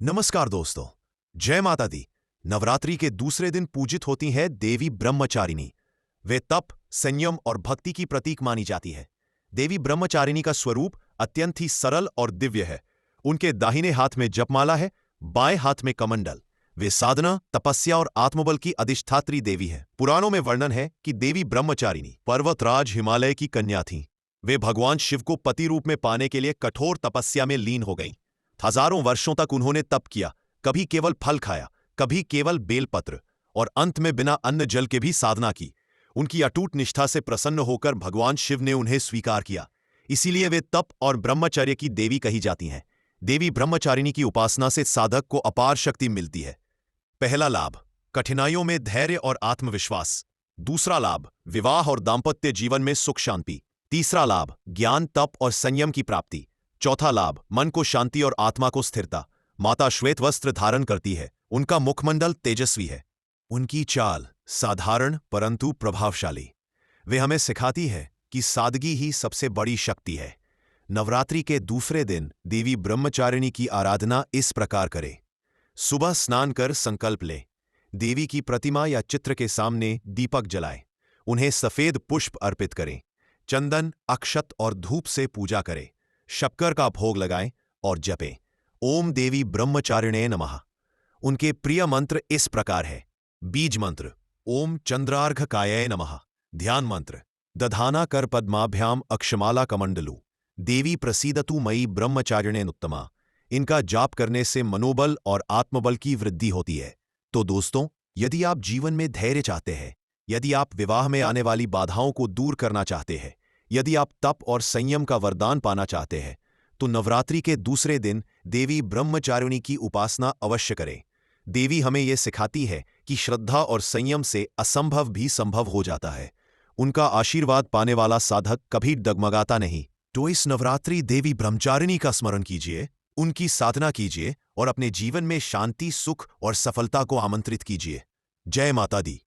नमस्कार दोस्तों। जय माता दी। नवरात्रि के दूसरे दिन पूजित होती है देवी ब्रह्मचारिणी। वे तप, संयम और भक्ति की प्रतीक मानी जाती है। देवी ब्रह्मचारिणी का स्वरूप अत्यंत ही सरल और दिव्य है। उनके दाहिने हाथ में जपमाला है, बाएं हाथ में कमंडल। वे साधना, तपस्या और आत्मबल की अधिष्ठात्री देवी है। पुराणों में वर्णन है कि देवी ब्रह्मचारिणी पर्वतराज हिमालय की कन्या थीं। वे भगवान शिव को पति रूप में पाने के लिए कठोर तपस्या में लीन हो गईं। हजारों वर्षों तक उन्होंने तप किया, कभी केवल फल खाया, कभी केवल बेलपत्र, और अंत में बिना अन्न जल के भी साधना की। उनकी अटूट निष्ठा से प्रसन्न होकर भगवान शिव ने उन्हें स्वीकार किया। इसीलिए वे तप और ब्रह्मचर्य की देवी कही जाती हैं। देवी ब्रह्मचारिणी की उपासना से साधक को अपार शक्ति मिलती है। पहला लाभ, कठिनाइयों में धैर्य और आत्मविश्वास। दूसरा लाभ, विवाह और दाम्पत्य जीवन में सुख शांति। तीसरा लाभ, ज्ञान, तप और संयम की प्राप्ति। चौथा लाभ, मन को शांति और आत्मा को स्थिरता। माता श्वेत वस्त्र धारण करती है, उनका मुखमंडल तेजस्वी है। उनकी चाल साधारण परंतु प्रभावशाली। वे हमें सिखाती है कि सादगी ही सबसे बड़ी शक्ति है। नवरात्रि के दूसरे दिन देवी ब्रह्मचारिणी की आराधना इस प्रकार करें। सुबह स्नान कर संकल्प लें। देवी की प्रतिमा या चित्र के सामने दीपक जलाएं। उन्हें सफेद पुष्प अर्पित करें। चंदन, अक्षत और धूप से पूजा करें। शक्कर का भोग लगाएं और जपें, ओम देवी ब्रह्मचारिणे नमः। उनके प्रिय मंत्र इस प्रकार है। बीज मंत्र, ओम चंद्रार्घकाय नमः। ध्यान मंत्र, दधाना कर पद्माभ्याम अक्षमाला कमंडलू। देवी प्रसीदतु मयि ब्रह्मचारिणेनुत्तमा। इनका जाप करने से मनोबल और आत्मबल की वृद्धि होती है। तो दोस्तों, यदि आप जीवन में धैर्य चाहते हैं, यदि आप विवाह में आने वाली बाधाओं को दूर करना चाहते हैं, यदि आप तप और संयम का वरदान पाना चाहते हैं, तो नवरात्रि के दूसरे दिन देवी ब्रह्मचारिणी की उपासना अवश्य करें। देवी हमें यह सिखाती है कि श्रद्धा और संयम से असंभव भी संभव हो जाता है। उनका आशीर्वाद पाने वाला साधक कभी डगमगाता नहीं। तो इस नवरात्रि देवी ब्रह्मचारिणी का स्मरण कीजिए, उनकी साधना कीजिए और अपने जीवन में शांति, सुख और सफलता को आमंत्रित कीजिए। जय माता दी।